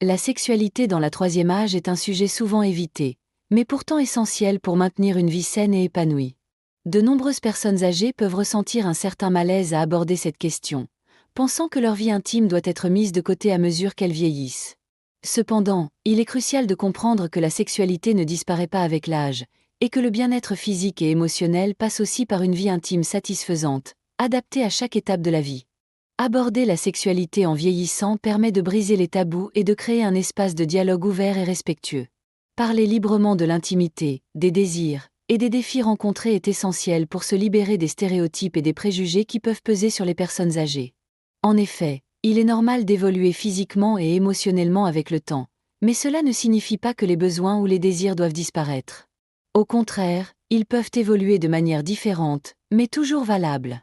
La sexualité dans la troisième âge est un sujet souvent évité, mais pourtant essentiel pour maintenir une vie saine et épanouie. De nombreuses personnes âgées peuvent ressentir un certain malaise à aborder cette question, pensant que leur vie intime doit être mise de côté à mesure qu'elles vieillissent. Cependant, il est crucial de comprendre que la sexualité ne disparaît pas avec l'âge, et que le bien-être physique et émotionnel passe aussi par une vie intime satisfaisante, adaptée à chaque étape de la vie. Aborder la sexualité en vieillissant permet de briser les tabous et de créer un espace de dialogue ouvert et respectueux. Parler librement de l'intimité, des désirs et des défis rencontrés est essentiel pour se libérer des stéréotypes et des préjugés qui peuvent peser sur les personnes âgées. En effet, il est normal d'évoluer physiquement et émotionnellement avec le temps, mais cela ne signifie pas que les besoins ou les désirs doivent disparaître. Au contraire, ils peuvent évoluer de manière différente, mais toujours valables.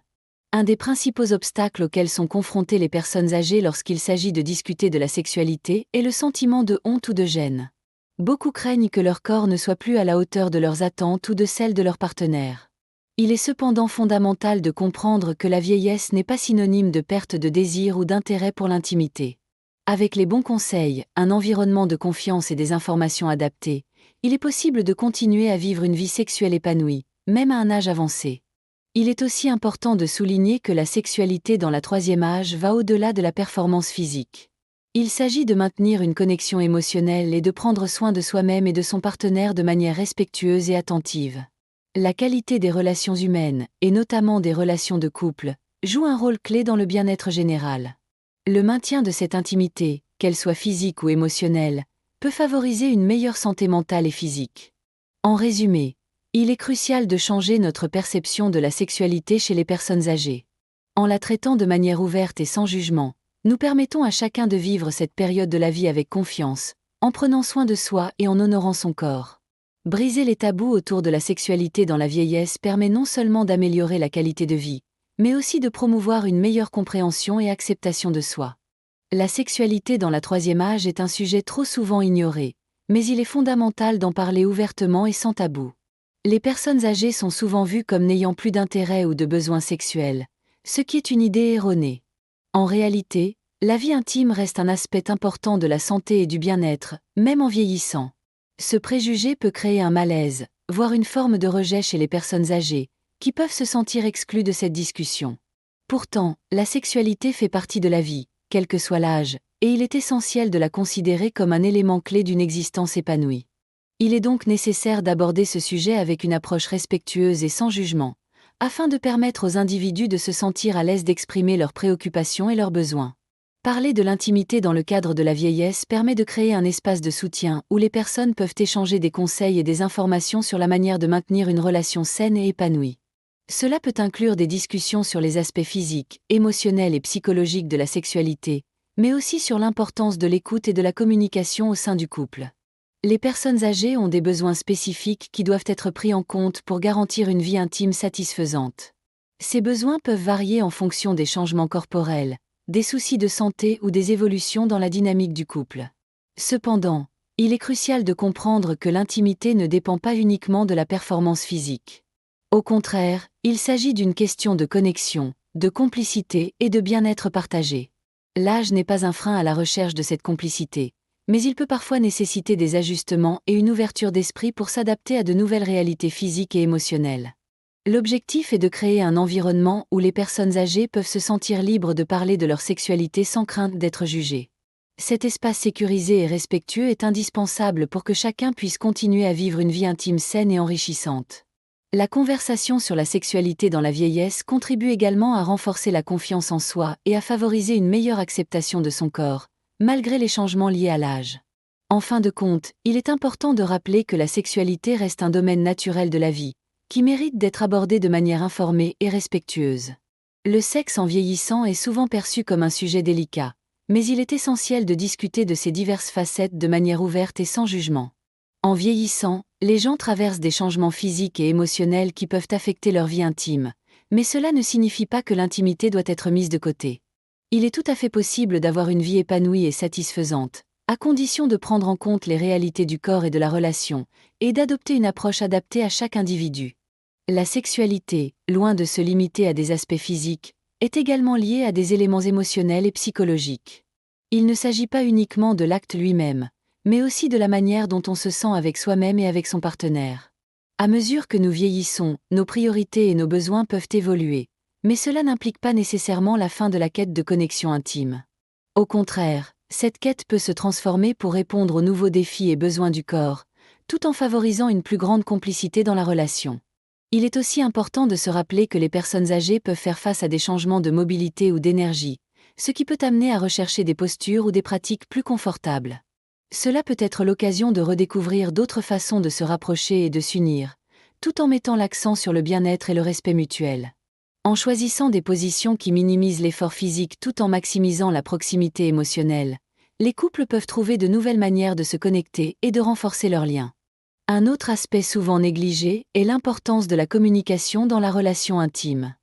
Un des principaux obstacles auxquels sont confrontées les personnes âgées lorsqu'il s'agit de discuter de la sexualité est le sentiment de honte ou de gêne. Beaucoup craignent que leur corps ne soit plus à la hauteur de leurs attentes ou de celles de leur partenaire. Il est cependant fondamental de comprendre que la vieillesse n'est pas synonyme de perte de désir ou d'intérêt pour l'intimité. Avec les bons conseils, un environnement de confiance et des informations adaptées, il est possible de continuer à vivre une vie sexuelle épanouie, même à un âge avancé. Il est aussi important de souligner que la sexualité dans la troisième âge va au-delà de la performance physique. Il s'agit de maintenir une connexion émotionnelle et de prendre soin de soi-même et de son partenaire de manière respectueuse et attentive. La qualité des relations humaines, et notamment des relations de couple, joue un rôle clé dans le bien-être général. Le maintien de cette intimité, qu'elle soit physique ou émotionnelle, peut favoriser une meilleure santé mentale et physique. En résumé, il est crucial de changer notre perception de la sexualité chez les personnes âgées. En la traitant de manière ouverte et sans jugement, nous permettons à chacun de vivre cette période de la vie avec confiance, en prenant soin de soi et en honorant son corps. Briser les tabous autour de la sexualité dans la vieillesse permet non seulement d'améliorer la qualité de vie, mais aussi de promouvoir une meilleure compréhension et acceptation de soi. La sexualité dans la troisième âge est un sujet trop souvent ignoré, mais il est fondamental d'en parler ouvertement et sans tabou. Les personnes âgées sont souvent vues comme n'ayant plus d'intérêt ou de besoins sexuels, ce qui est une idée erronée. En réalité, la vie intime reste un aspect important de la santé et du bien-être, même en vieillissant. Ce préjugé peut créer un malaise, voire une forme de rejet chez les personnes âgées, qui peuvent se sentir exclues de cette discussion. Pourtant, la sexualité fait partie de la vie, quel que soit l'âge, et il est essentiel de la considérer comme un élément clé d'une existence épanouie. Il est donc nécessaire d'aborder ce sujet avec une approche respectueuse et sans jugement, afin de permettre aux individus de se sentir à l'aise d'exprimer leurs préoccupations et leurs besoins. Parler de l'intimité dans le cadre de la vieillesse permet de créer un espace de soutien où les personnes peuvent échanger des conseils et des informations sur la manière de maintenir une relation saine et épanouie. Cela peut inclure des discussions sur les aspects physiques, émotionnels et psychologiques de la sexualité, mais aussi sur l'importance de l'écoute et de la communication au sein du couple. Les personnes âgées ont des besoins spécifiques qui doivent être pris en compte pour garantir une vie intime satisfaisante. Ces besoins peuvent varier en fonction des changements corporels, des soucis de santé ou des évolutions dans la dynamique du couple. Cependant, il est crucial de comprendre que l'intimité ne dépend pas uniquement de la performance physique. Au contraire, il s'agit d'une question de connexion, de complicité et de bien-être partagé. L'âge n'est pas un frein à la recherche de cette complicité, mais il peut parfois nécessiter des ajustements et une ouverture d'esprit pour s'adapter à de nouvelles réalités physiques et émotionnelles. L'objectif est de créer un environnement où les personnes âgées peuvent se sentir libres de parler de leur sexualité sans crainte d'être jugées. Cet espace sécurisé et respectueux est indispensable pour que chacun puisse continuer à vivre une vie intime saine et enrichissante. La conversation sur la sexualité dans la vieillesse contribue également à renforcer la confiance en soi et à favoriser une meilleure acceptation de son corps, malgré les changements liés à l'âge. En fin de compte, il est important de rappeler que la sexualité reste un domaine naturel de la vie, qui mérite d'être abordé de manière informée et respectueuse. Le sexe en vieillissant est souvent perçu comme un sujet délicat, mais il est essentiel de discuter de ses diverses facettes de manière ouverte et sans jugement. En vieillissant, les gens traversent des changements physiques et émotionnels qui peuvent affecter leur vie intime, mais cela ne signifie pas que l'intimité doit être mise de côté. Il est tout à fait possible d'avoir une vie épanouie et satisfaisante, à condition de prendre en compte les réalités du corps et de la relation, et d'adopter une approche adaptée à chaque individu. La sexualité, loin de se limiter à des aspects physiques, est également liée à des éléments émotionnels et psychologiques. Il ne s'agit pas uniquement de l'acte lui-même, mais aussi de la manière dont on se sent avec soi-même et avec son partenaire. À mesure que nous vieillissons, nos priorités et nos besoins peuvent évoluer, mais cela n'implique pas nécessairement la fin de la quête de connexion intime. Au contraire, cette quête peut se transformer pour répondre aux nouveaux défis et besoins du corps, tout en favorisant une plus grande complicité dans la relation. Il est aussi important de se rappeler que les personnes âgées peuvent faire face à des changements de mobilité ou d'énergie, ce qui peut amener à rechercher des postures ou des pratiques plus confortables. Cela peut être l'occasion de redécouvrir d'autres façons de se rapprocher et de s'unir, tout en mettant l'accent sur le bien-être et le respect mutuel. En choisissant des positions qui minimisent l'effort physique tout en maximisant la proximité émotionnelle, les couples peuvent trouver de nouvelles manières de se connecter et de renforcer leurs liens. Un autre aspect souvent négligé est l'importance de la communication dans la relation intime.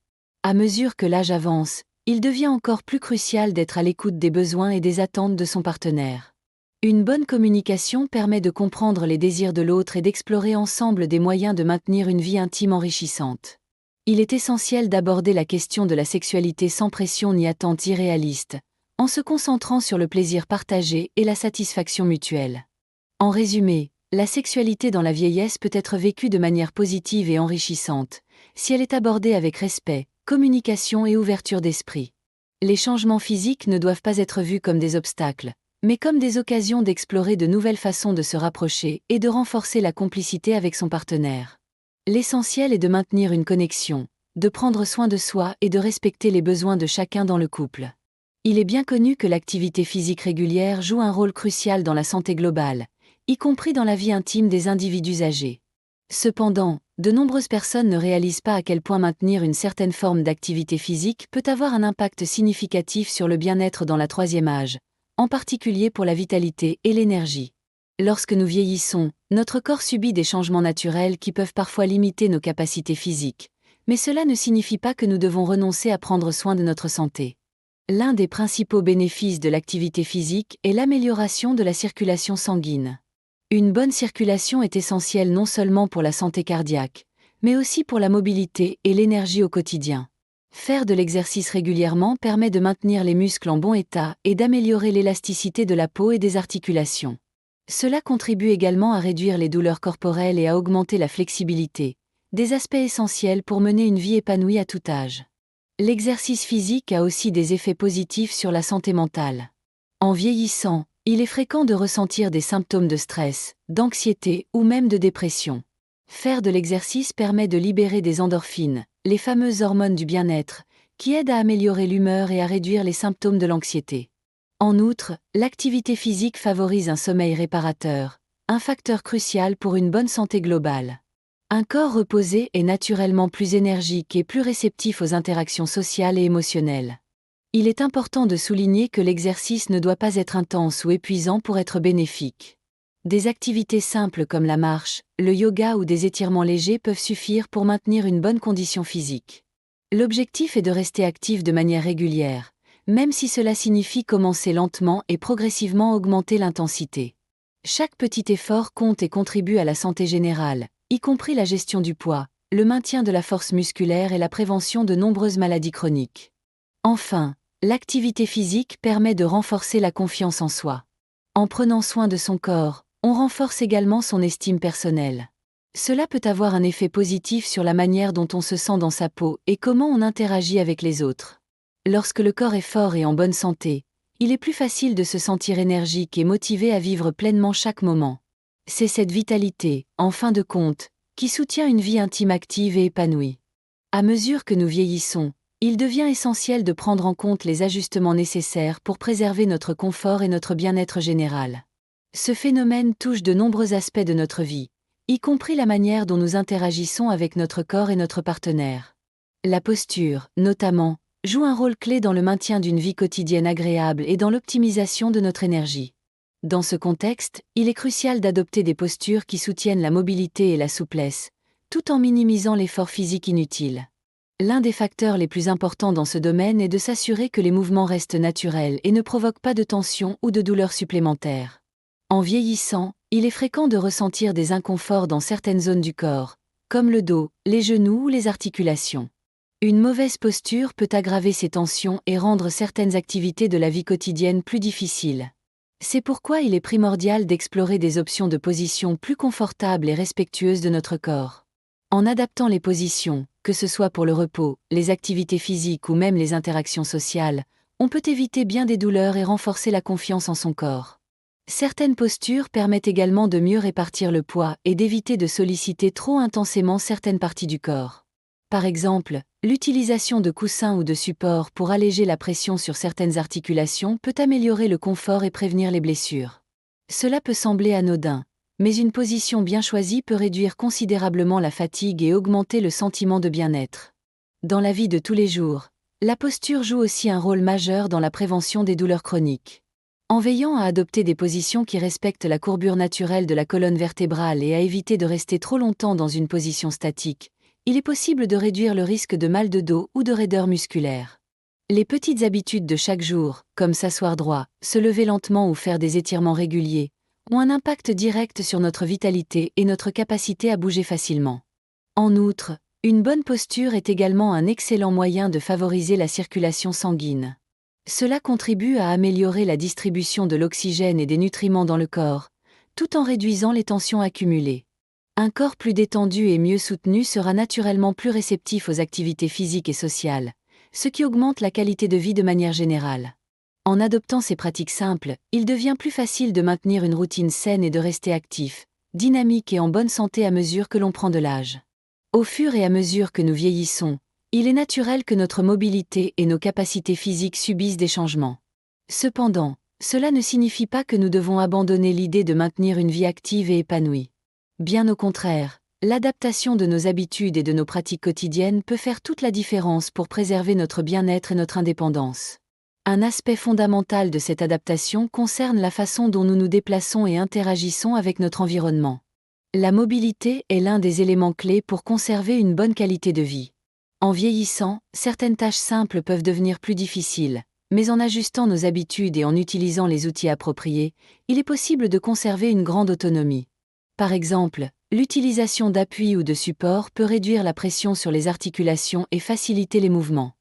À mesure que l'âge avance, il devient encore plus crucial d'être à l'écoute des besoins et des attentes de son partenaire. Une bonne communication permet de comprendre les désirs de l'autre et d'explorer ensemble des moyens de maintenir une vie intime enrichissante. Il est essentiel d'aborder la question de la sexualité sans pression ni attente irréaliste, en se concentrant sur le plaisir partagé et la satisfaction mutuelle. En résumé, la sexualité dans la vieillesse peut être vécue de manière positive et enrichissante, si elle est abordée avec respect, communication et ouverture d'esprit. Les changements physiques ne doivent pas être vus comme des obstacles, mais comme des occasions d'explorer de nouvelles façons de se rapprocher et de renforcer la complicité avec son partenaire. L'essentiel est de maintenir une connexion, de prendre soin de soi et de respecter les besoins de chacun dans le couple. Il est bien connu que l'activité physique régulière joue un rôle crucial dans la santé globale, y compris dans la vie intime des individus âgés. Cependant, de nombreuses personnes ne réalisent pas à quel point maintenir une certaine forme d'activité physique peut avoir un impact significatif sur le bien-être dans la troisième âge, en particulier pour la vitalité et l'énergie. Lorsque nous vieillissons, notre corps subit des changements naturels qui peuvent parfois limiter nos capacités physiques, mais cela ne signifie pas que nous devons renoncer à prendre soin de notre santé. L'un des principaux bénéfices de l'activité physique est l'amélioration de la circulation sanguine. Une bonne circulation est essentielle non seulement pour la santé cardiaque, mais aussi pour la mobilité et l'énergie au quotidien. Faire de l'exercice régulièrement permet de maintenir les muscles en bon état et d'améliorer l'élasticité de la peau et des articulations. Cela contribue également à réduire les douleurs corporelles et à augmenter la flexibilité, des aspects essentiels pour mener une vie épanouie à tout âge. L'exercice physique a aussi des effets positifs sur la santé mentale. En vieillissant, il est fréquent de ressentir des symptômes de stress, d'anxiété ou même de dépression. Faire de l'exercice permet de libérer des endorphines, les fameuses hormones du bien-être, qui aident à améliorer l'humeur et à réduire les symptômes de l'anxiété. En outre, l'activité physique favorise un sommeil réparateur, un facteur crucial pour une bonne santé globale. Un corps reposé est naturellement plus énergique et plus réceptif aux interactions sociales et émotionnelles. Il est important de souligner que l'exercice ne doit pas être intense ou épuisant pour être bénéfique. Des activités simples comme la marche, le yoga ou des étirements légers peuvent suffire pour maintenir une bonne condition physique. L'objectif est de rester actif de manière régulière, même si cela signifie commencer lentement et progressivement augmenter l'intensité. Chaque petit effort compte et contribue à la santé générale, y compris la gestion du poids, le maintien de la force musculaire et la prévention de nombreuses maladies chroniques. Enfin, l'activité physique permet de renforcer la confiance en soi. En prenant soin de son corps, on renforce également son estime personnelle. Cela peut avoir un effet positif sur la manière dont on se sent dans sa peau et comment on interagit avec les autres. Lorsque le corps est fort et en bonne santé, il est plus facile de se sentir énergique et motivé à vivre pleinement chaque moment. C'est cette vitalité, en fin de compte, qui soutient une vie intime active et épanouie. À mesure que nous vieillissons, il devient essentiel de prendre en compte les ajustements nécessaires pour préserver notre confort et notre bien-être général. Ce phénomène touche de nombreux aspects de notre vie, y compris la manière dont nous interagissons avec notre corps et notre partenaire. La posture, notamment, joue un rôle clé dans le maintien d'une vie quotidienne agréable et dans l'optimisation de notre énergie. Dans ce contexte, il est crucial d'adopter des postures qui soutiennent la mobilité et la souplesse, tout en minimisant l'effort physique inutile. L'un des facteurs les plus importants dans ce domaine est de s'assurer que les mouvements restent naturels et ne provoquent pas de tension ou de douleurs supplémentaires. En vieillissant, il est fréquent de ressentir des inconforts dans certaines zones du corps, comme le dos, les genoux ou les articulations. Une mauvaise posture peut aggraver ces tensions et rendre certaines activités de la vie quotidienne plus difficiles. C'est pourquoi il est primordial d'explorer des options de position plus confortables et respectueuses de notre corps. En adaptant les positions, que ce soit pour le repos, les activités physiques ou même les interactions sociales, on peut éviter bien des douleurs et renforcer la confiance en son corps. Certaines postures permettent également de mieux répartir le poids et d'éviter de solliciter trop intensément certaines parties du corps. Par exemple, l'utilisation de coussins ou de supports pour alléger la pression sur certaines articulations peut améliorer le confort et prévenir les blessures. Cela peut sembler anodin, mais une position bien choisie peut réduire considérablement la fatigue et augmenter le sentiment de bien-être. Dans la vie de tous les jours, la posture joue aussi un rôle majeur dans la prévention des douleurs chroniques. En veillant à adopter des positions qui respectent la courbure naturelle de la colonne vertébrale et à éviter de rester trop longtemps dans une position statique, il est possible de réduire le risque de mal de dos ou de raideur musculaire. Les petites habitudes de chaque jour, comme s'asseoir droit, se lever lentement ou faire des étirements réguliers, ont un impact direct sur notre vitalité et notre capacité à bouger facilement. En outre, une bonne posture est également un excellent moyen de favoriser la circulation sanguine. Cela contribue à améliorer la distribution de l'oxygène et des nutriments dans le corps, tout en réduisant les tensions accumulées. Un corps plus détendu et mieux soutenu sera naturellement plus réceptif aux activités physiques et sociales, ce qui augmente la qualité de vie de manière générale. En adoptant ces pratiques simples, il devient plus facile de maintenir une routine saine et de rester actif, dynamique et en bonne santé à mesure que l'on prend de l'âge. Au fur et à mesure que nous vieillissons, il est naturel que notre mobilité et nos capacités physiques subissent des changements. Cependant, cela ne signifie pas que nous devons abandonner l'idée de maintenir une vie active et épanouie. Bien au contraire, l'adaptation de nos habitudes et de nos pratiques quotidiennes peut faire toute la différence pour préserver notre bien-être et notre indépendance. Un aspect fondamental de cette adaptation concerne la façon dont nous nous déplaçons et interagissons avec notre environnement. La mobilité est l'un des éléments clés pour conserver une bonne qualité de vie. En vieillissant, certaines tâches simples peuvent devenir plus difficiles, mais en ajustant nos habitudes et en utilisant les outils appropriés, il est possible de conserver une grande autonomie. Par exemple, l'utilisation d'appuis ou de supports peut réduire la pression sur les articulations et faciliter les mouvements.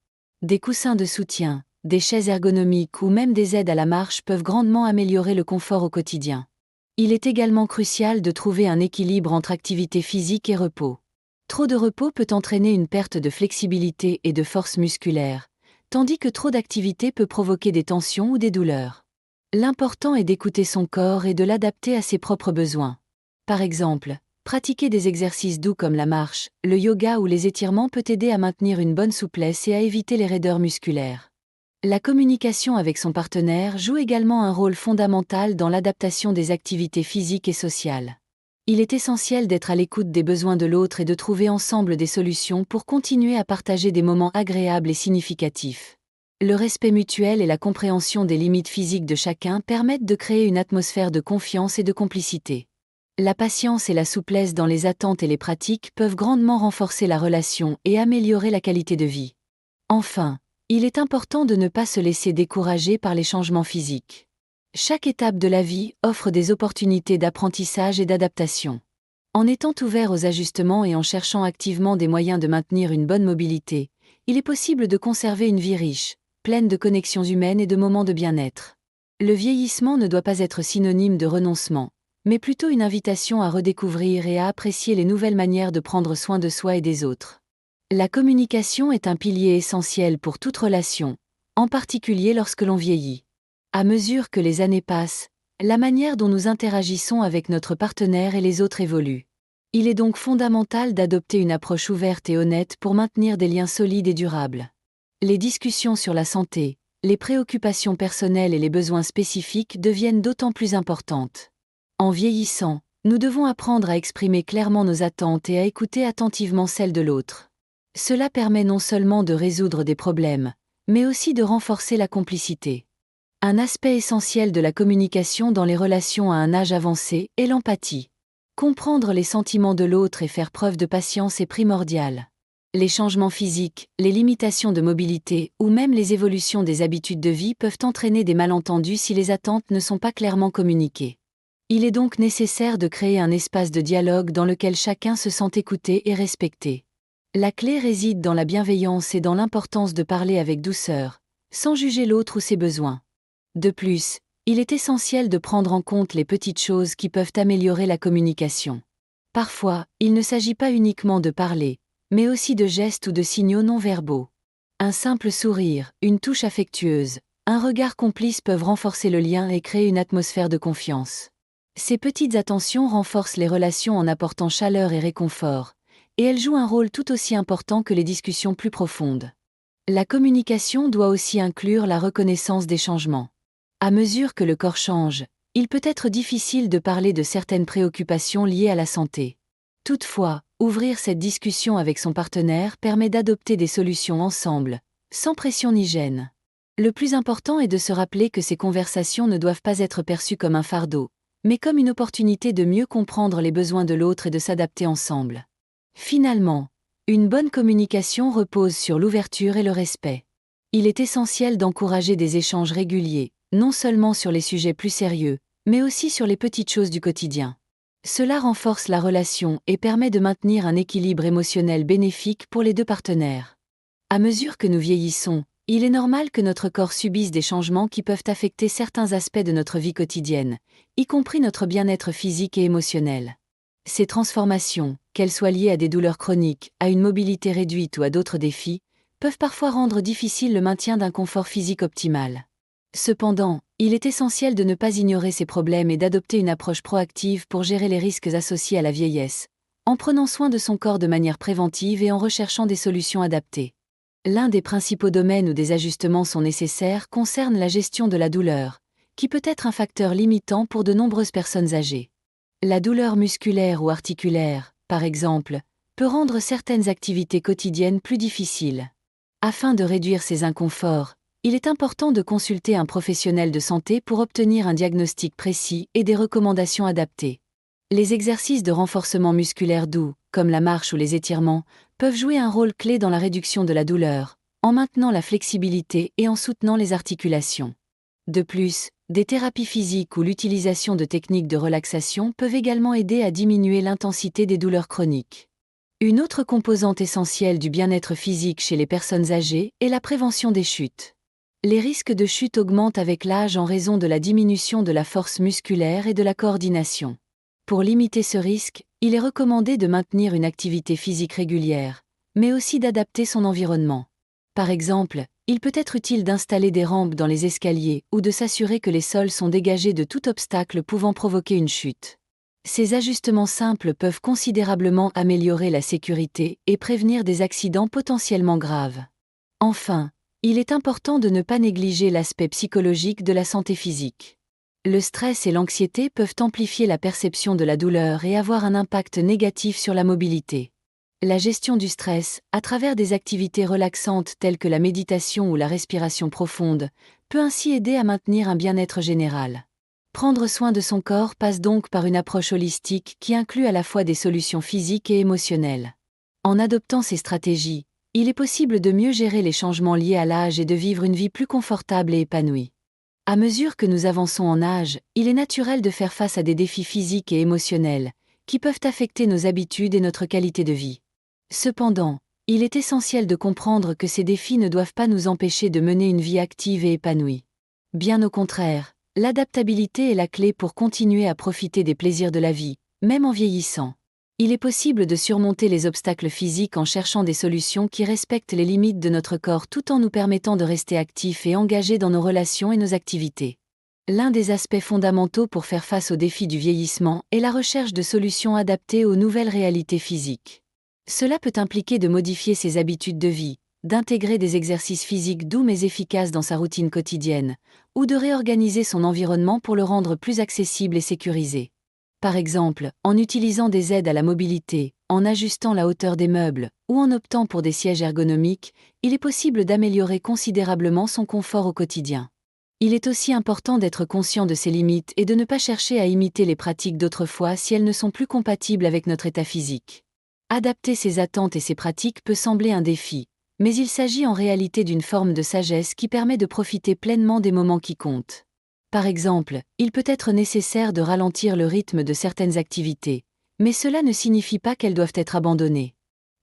Des coussins de soutien, des chaises ergonomiques ou même des aides à la marche peuvent grandement améliorer le confort au quotidien. Il est également crucial de trouver un équilibre entre activité physique et repos. Trop de repos peut entraîner une perte de flexibilité et de force musculaire, tandis que trop d'activité peut provoquer des tensions ou des douleurs. L'important est d'écouter son corps et de l'adapter à ses propres besoins. Par exemple, pratiquer des exercices doux comme la marche, le yoga ou les étirements peut aider à maintenir une bonne souplesse et à éviter les raideurs musculaires. La communication avec son partenaire joue également un rôle fondamental dans l'adaptation des activités physiques et sociales. Il est essentiel d'être à l'écoute des besoins de l'autre et de trouver ensemble des solutions pour continuer à partager des moments agréables et significatifs. Le respect mutuel et la compréhension des limites physiques de chacun permettent de créer une atmosphère de confiance et de complicité. La patience et la souplesse dans les attentes et les pratiques peuvent grandement renforcer la relation et améliorer la qualité de vie. Enfin, il est important de ne pas se laisser décourager par les changements physiques. Chaque étape de la vie offre des opportunités d'apprentissage et d'adaptation. En étant ouvert aux ajustements et en cherchant activement des moyens de maintenir une bonne mobilité, il est possible de conserver une vie riche, pleine de connexions humaines et de moments de bien-être. Le vieillissement ne doit pas être synonyme de renoncement, mais plutôt une invitation à redécouvrir et à apprécier les nouvelles manières de prendre soin de soi et des autres. La communication est un pilier essentiel pour toute relation, en particulier lorsque l'on vieillit. À mesure que les années passent, la manière dont nous interagissons avec notre partenaire et les autres évolue. Il est donc fondamental d'adopter une approche ouverte et honnête pour maintenir des liens solides et durables. Les discussions sur la santé, les préoccupations personnelles et les besoins spécifiques deviennent d'autant plus importantes. En vieillissant, nous devons apprendre à exprimer clairement nos attentes et à écouter attentivement celles de l'autre. Cela permet non seulement de résoudre des problèmes, mais aussi de renforcer la complicité. Un aspect essentiel de la communication dans les relations à un âge avancé est l'empathie. Comprendre les sentiments de l'autre et faire preuve de patience est primordial. Les changements physiques, les limitations de mobilité ou même les évolutions des habitudes de vie peuvent entraîner des malentendus si les attentes ne sont pas clairement communiquées. Il est donc nécessaire de créer un espace de dialogue dans lequel chacun se sent écouté et respecté. La clé réside dans la bienveillance et dans l'importance de parler avec douceur, sans juger l'autre ou ses besoins. De plus, il est essentiel de prendre en compte les petites choses qui peuvent améliorer la communication. Parfois, il ne s'agit pas uniquement de parler, mais aussi de gestes ou de signaux non verbaux. Un simple sourire, une touche affectueuse, un regard complice peuvent renforcer le lien et créer une atmosphère de confiance. Ces petites attentions renforcent les relations en apportant chaleur et réconfort, et elles jouent un rôle tout aussi important que les discussions plus profondes. La communication doit aussi inclure la reconnaissance des changements. À mesure que le corps change, il peut être difficile de parler de certaines préoccupations liées à la santé. Toutefois, ouvrir cette discussion avec son partenaire permet d'adopter des solutions ensemble, sans pression ni gêne. Le plus important est de se rappeler que ces conversations ne doivent pas être perçues comme un fardeau, mais comme une opportunité de mieux comprendre les besoins de l'autre et de s'adapter ensemble. Finalement, une bonne communication repose sur l'ouverture et le respect. Il est essentiel d'encourager des échanges réguliers, non seulement sur les sujets plus sérieux, mais aussi sur les petites choses du quotidien. Cela renforce la relation et permet de maintenir un équilibre émotionnel bénéfique pour les deux partenaires. À mesure que nous vieillissons, il est normal que notre corps subisse des changements qui peuvent affecter certains aspects de notre vie quotidienne, y compris notre bien-être physique et émotionnel. Ces transformations, qu'elles soient liées à des douleurs chroniques, à une mobilité réduite ou à d'autres défis, peuvent parfois rendre difficile le maintien d'un confort physique optimal. Cependant, il est essentiel de ne pas ignorer ces problèmes et d'adopter une approche proactive pour gérer les risques associés à la vieillesse, en prenant soin de son corps de manière préventive et en recherchant des solutions adaptées. L'un des principaux domaines où des ajustements sont nécessaires concerne la gestion de la douleur, qui peut être un facteur limitant pour de nombreuses personnes âgées. La douleur musculaire ou articulaire, par exemple, peut rendre certaines activités quotidiennes plus difficiles. Afin de réduire ces inconforts, il est important de consulter un professionnel de santé pour obtenir un diagnostic précis et des recommandations adaptées. Les exercices de renforcement musculaire doux, comme la marche ou les étirements, peuvent jouer un rôle clé dans la réduction de la douleur, en maintenant la flexibilité et en soutenant les articulations. De plus, des thérapies physiques ou l'utilisation de techniques de relaxation peuvent également aider à diminuer l'intensité des douleurs chroniques. Une autre composante essentielle du bien-être physique chez les personnes âgées est la prévention des chutes. Les risques de chute augmentent avec l'âge en raison de la diminution de la force musculaire et de la coordination. Pour limiter ce risque, il est recommandé de maintenir une activité physique régulière, mais aussi d'adapter son environnement. Par exemple, il peut être utile d'installer des rampes dans les escaliers ou de s'assurer que les sols sont dégagés de tout obstacle pouvant provoquer une chute. Ces ajustements simples peuvent considérablement améliorer la sécurité et prévenir des accidents potentiellement graves. Enfin, il est important de ne pas négliger l'aspect psychologique de la santé physique. Le stress et l'anxiété peuvent amplifier la perception de la douleur et avoir un impact négatif sur la mobilité. La gestion du stress, à travers des activités relaxantes telles que la méditation ou la respiration profonde, peut ainsi aider à maintenir un bien-être général. Prendre soin de son corps passe donc par une approche holistique qui inclut à la fois des solutions physiques et émotionnelles. En adoptant ces stratégies, il est possible de mieux gérer les changements liés à l'âge et de vivre une vie plus confortable et épanouie. À mesure que nous avançons en âge, il est naturel de faire face à des défis physiques et émotionnels, qui peuvent affecter nos habitudes et notre qualité de vie. Cependant, il est essentiel de comprendre que ces défis ne doivent pas nous empêcher de mener une vie active et épanouie. Bien au contraire, l'adaptabilité est la clé pour continuer à profiter des plaisirs de la vie, même en vieillissant. Il est possible de surmonter les obstacles physiques en cherchant des solutions qui respectent les limites de notre corps tout en nous permettant de rester actifs et engagés dans nos relations et nos activités. L'un des aspects fondamentaux pour faire face aux défis du vieillissement est la recherche de solutions adaptées aux nouvelles réalités physiques. Cela peut impliquer de modifier ses habitudes de vie, d'intégrer des exercices physiques doux mais efficaces dans sa routine quotidienne, ou de réorganiser son environnement pour le rendre plus accessible et sécurisé. Par exemple, en utilisant des aides à la mobilité, en ajustant la hauteur des meubles, ou en optant pour des sièges ergonomiques, il est possible d'améliorer considérablement son confort au quotidien. Il est aussi important d'être conscient de ses limites et de ne pas chercher à imiter les pratiques d'autrefois si elles ne sont plus compatibles avec notre état physique. Adapter ses attentes et ses pratiques peut sembler un défi, mais il s'agit en réalité d'une forme de sagesse qui permet de profiter pleinement des moments qui comptent. Par exemple, il peut être nécessaire de ralentir le rythme de certaines activités, mais cela ne signifie pas qu'elles doivent être abandonnées.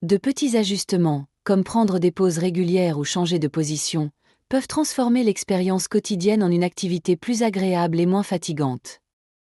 De petits ajustements, comme prendre des pauses régulières ou changer de position, peuvent transformer l'expérience quotidienne en une activité plus agréable et moins fatigante.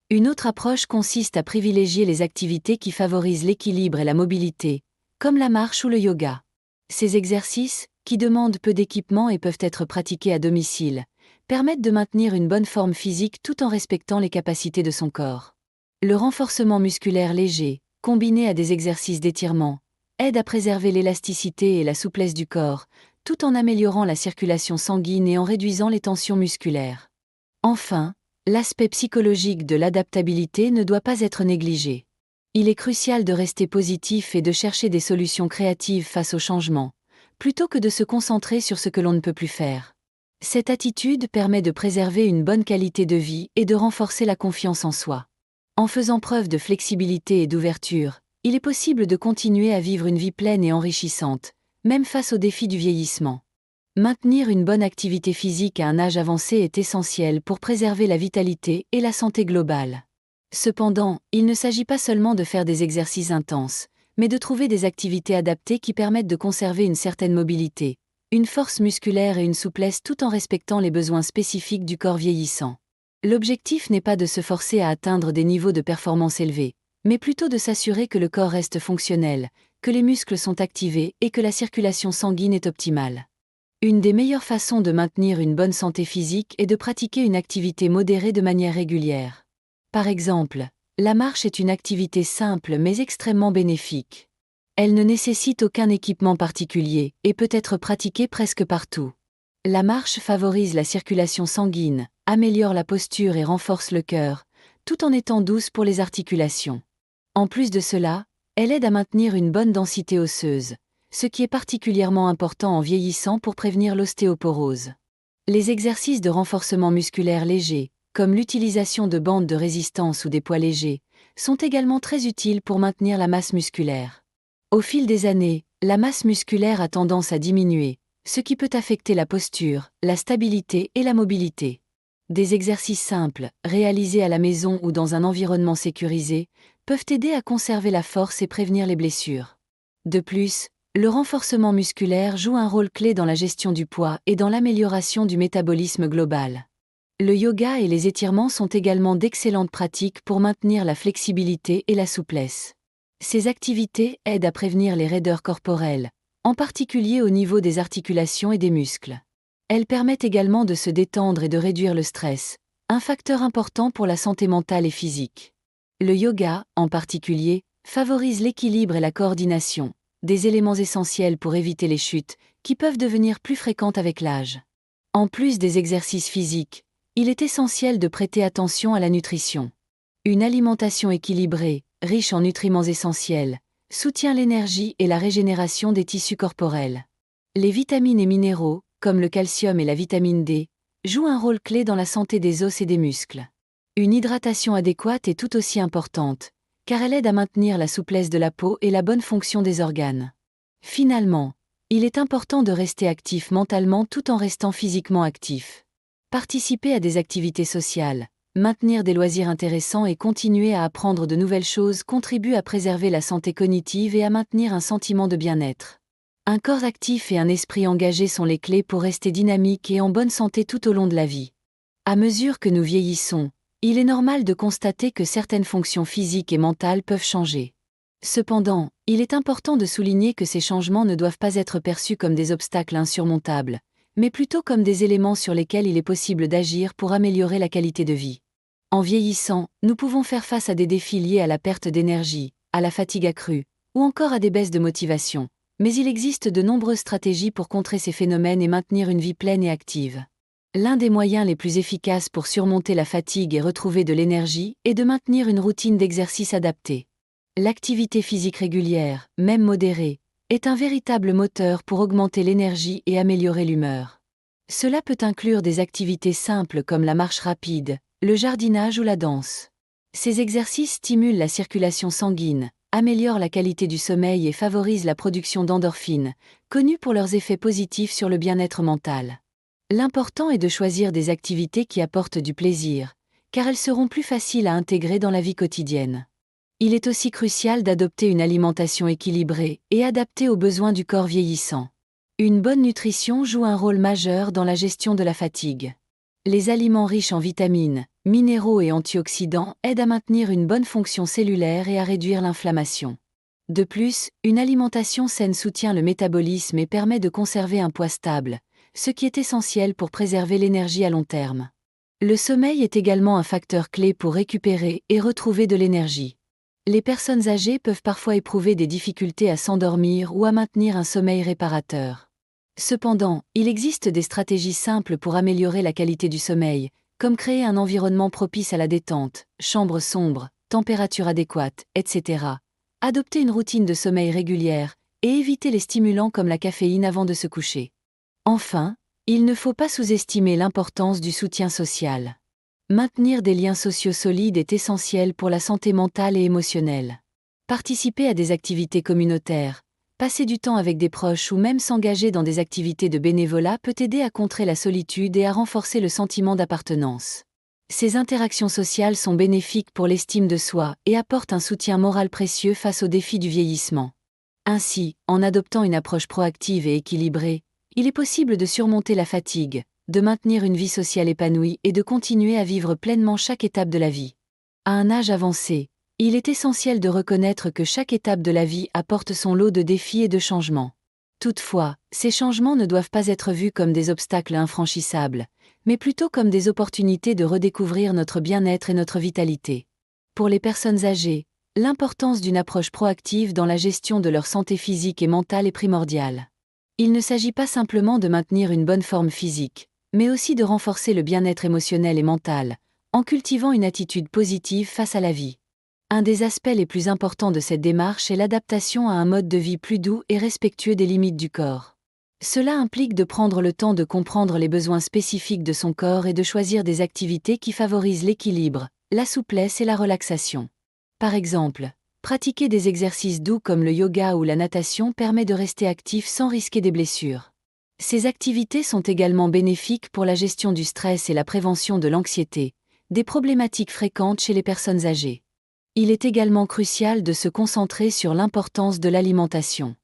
Une autre approche consiste à privilégier les activités qui favorisent l'équilibre et la mobilité, comme la marche ou le yoga. Ces exercices, qui demandent peu d'équipement et peuvent être pratiqués à domicile, permettent de maintenir une bonne forme physique tout en respectant les capacités de son corps. Le renforcement musculaire léger, combiné à des exercices d'étirement, aide à préserver l'élasticité et la souplesse du corps, tout en améliorant la circulation sanguine et en réduisant les tensions musculaires. Enfin, l'aspect psychologique de l'adaptabilité ne doit pas être négligé. Il est crucial de rester positif et de chercher des solutions créatives face au changement, plutôt que de se concentrer sur ce que l'on ne peut plus faire. Cette attitude permet de préserver une bonne qualité de vie et de renforcer la confiance en soi. En faisant preuve de flexibilité et d'ouverture, il est possible de continuer à vivre une vie pleine et enrichissante, même face aux défis du vieillissement. Maintenir une bonne activité physique à un âge avancé est essentiel pour préserver la vitalité et la santé globale. Cependant, il ne s'agit pas seulement de faire des exercices intenses, mais de trouver des activités adaptées qui permettent de conserver une certaine mobilité, une force musculaire et une souplesse tout en respectant les besoins spécifiques du corps vieillissant. L'objectif n'est pas de se forcer à atteindre des niveaux de performance élevés, mais plutôt de s'assurer que le corps reste fonctionnel, que les muscles sont activés et que la circulation sanguine est optimale. Une des meilleures façons de maintenir une bonne santé physique est de pratiquer une activité modérée de manière régulière. Par exemple, la marche est une activité simple mais extrêmement bénéfique. Elle ne nécessite aucun équipement particulier et peut être pratiquée presque partout. La marche favorise la circulation sanguine, améliore la posture et renforce le cœur, tout en étant douce pour les articulations. En plus de cela, elle aide à maintenir une bonne densité osseuse, ce qui est particulièrement important en vieillissant pour prévenir l'ostéoporose. Les exercices de renforcement musculaire légers, comme l'utilisation de bandes de résistance ou des poids légers, sont également très utiles pour maintenir la masse musculaire. Au fil des années, la masse musculaire a tendance à diminuer, ce qui peut affecter la posture, la stabilité et la mobilité. Des exercices simples, réalisés à la maison ou dans un environnement sécurisé, peuvent aider à conserver la force et prévenir les blessures. De plus, le renforcement musculaire joue un rôle clé dans la gestion du poids et dans l'amélioration du métabolisme global. Le yoga et les étirements sont également d'excellentes pratiques pour maintenir la flexibilité et la souplesse. Ces activités aident à prévenir les raideurs corporelles, en particulier au niveau des articulations et des muscles. Elles permettent également de se détendre et de réduire le stress, un facteur important pour la santé mentale et physique. Le yoga, en particulier, favorise l'équilibre et la coordination, des éléments essentiels pour éviter les chutes, qui peuvent devenir plus fréquentes avec l'âge. En plus des exercices physiques, il est essentiel de prêter attention à la nutrition. Une alimentation équilibrée, riche en nutriments essentiels, soutient l'énergie et la régénération des tissus corporels. Les vitamines et minéraux, comme le calcium et la vitamine D, jouent un rôle clé dans la santé des os et des muscles. Une hydratation adéquate est tout aussi importante, car elle aide à maintenir la souplesse de la peau et la bonne fonction des organes. Finalement, il est important de rester actif mentalement tout en restant physiquement actif. Participer à des activités sociales, maintenir des loisirs intéressants et continuer à apprendre de nouvelles choses contribuent à préserver la santé cognitive et à maintenir un sentiment de bien-être. Un corps actif et un esprit engagé sont les clés pour rester dynamique et en bonne santé tout au long de la vie. À mesure que nous vieillissons, il est normal de constater que certaines fonctions physiques et mentales peuvent changer. Cependant, il est important de souligner que ces changements ne doivent pas être perçus comme des obstacles insurmontables, mais plutôt comme des éléments sur lesquels il est possible d'agir pour améliorer la qualité de vie. En vieillissant, nous pouvons faire face à des défis liés à la perte d'énergie, à la fatigue accrue, ou encore à des baisses de motivation, mais il existe de nombreuses stratégies pour contrer ces phénomènes et maintenir une vie pleine et active. L'un des moyens les plus efficaces pour surmonter la fatigue et retrouver de l'énergie est de maintenir une routine d'exercice adaptée. L'activité physique régulière, même modérée, est un véritable moteur pour augmenter l'énergie et améliorer l'humeur. Cela peut inclure des activités simples comme la marche rapide, le jardinage ou la danse. Ces exercices stimulent la circulation sanguine, améliorent la qualité du sommeil et favorisent la production d'endorphines, connues pour leurs effets positifs sur le bien-être mental. L'important est de choisir des activités qui apportent du plaisir, car elles seront plus faciles à intégrer dans la vie quotidienne. Il est aussi crucial d'adopter une alimentation équilibrée et adaptée aux besoins du corps vieillissant. Une bonne nutrition joue un rôle majeur dans la gestion de la fatigue. Les aliments riches en vitamines, minéraux et antioxydants aident à maintenir une bonne fonction cellulaire et à réduire l'inflammation. De plus, une alimentation saine soutient le métabolisme et permet de conserver un poids stable, ce qui est essentiel pour préserver l'énergie à long terme. Le sommeil est également un facteur clé pour récupérer et retrouver de l'énergie. Les personnes âgées peuvent parfois éprouver des difficultés à s'endormir ou à maintenir un sommeil réparateur. Cependant, il existe des stratégies simples pour améliorer la qualité du sommeil, comme créer un environnement propice à la détente, chambre sombre, température adéquate, etc. Adopter une routine de sommeil régulière, et éviter les stimulants comme la caféine avant de se coucher. Enfin, il ne faut pas sous-estimer l'importance du soutien social. Maintenir des liens sociaux solides est essentiel pour la santé mentale et émotionnelle. Participer à des activités communautaires, passer du temps avec des proches ou même s'engager dans des activités de bénévolat peut aider à contrer la solitude et à renforcer le sentiment d'appartenance. Ces interactions sociales sont bénéfiques pour l'estime de soi et apportent un soutien moral précieux face aux défis du vieillissement. Ainsi, en adoptant une approche proactive et équilibrée, il est possible de surmonter la fatigue, de maintenir une vie sociale épanouie et de continuer à vivre pleinement chaque étape de la vie. À un âge avancé, il est essentiel de reconnaître que chaque étape de la vie apporte son lot de défis et de changements. Toutefois, ces changements ne doivent pas être vus comme des obstacles infranchissables, mais plutôt comme des opportunités de redécouvrir notre bien-être et notre vitalité. Pour les personnes âgées, l'importance d'une approche proactive dans la gestion de leur santé physique et mentale est primordiale. Il ne s'agit pas simplement de maintenir une bonne forme physique, mais aussi de renforcer le bien-être émotionnel et mental, en cultivant une attitude positive face à la vie. Un des aspects les plus importants de cette démarche est l'adaptation à un mode de vie plus doux et respectueux des limites du corps. Cela implique de prendre le temps de comprendre les besoins spécifiques de son corps et de choisir des activités qui favorisent l'équilibre, la souplesse et la relaxation. Par exemple, pratiquer des exercices doux comme le yoga ou la natation permet de rester actif sans risquer des blessures. Ces activités sont également bénéfiques pour la gestion du stress et la prévention de l'anxiété, des problématiques fréquentes chez les personnes âgées. Il est également crucial de se concentrer sur l'importance de l'alimentation.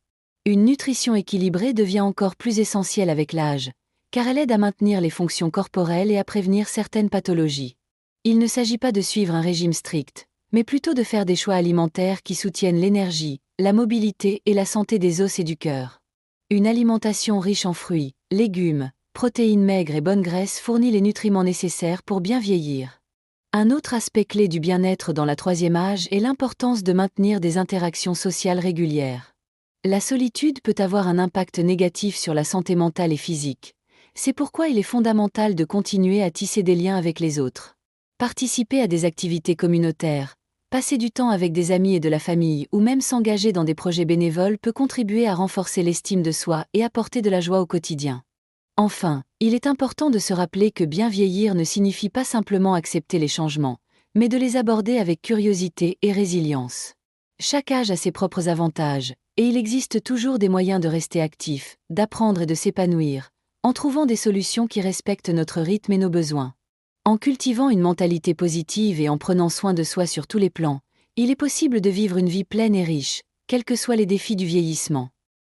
Une nutrition équilibrée devient encore plus essentielle avec l'âge, car elle aide à maintenir les fonctions corporelles et à prévenir certaines pathologies. Il ne s'agit pas de suivre un régime strict, mais plutôt de faire des choix alimentaires qui soutiennent l'énergie, la mobilité et la santé des os et du cœur. Une alimentation riche en fruits, légumes, protéines maigres et bonnes graisses fournit les nutriments nécessaires pour bien vieillir. Un autre aspect clé du bien-être dans la troisième âge est l'importance de maintenir des interactions sociales régulières. La solitude peut avoir un impact négatif sur la santé mentale et physique. C'est pourquoi il est fondamental de continuer à tisser des liens avec les autres. Participer à des activités communautaires, passer du temps avec des amis et de la famille ou même s'engager dans des projets bénévoles peut contribuer à renforcer l'estime de soi et apporter de la joie au quotidien. Enfin, il est important de se rappeler que bien vieillir ne signifie pas simplement accepter les changements, mais de les aborder avec curiosité et résilience. Chaque âge a ses propres avantages, et il existe toujours des moyens de rester actif, d'apprendre et de s'épanouir, en trouvant des solutions qui respectent notre rythme et nos besoins. En cultivant une mentalité positive et en prenant soin de soi sur tous les plans, il est possible de vivre une vie pleine et riche, quels que soient les défis du vieillissement.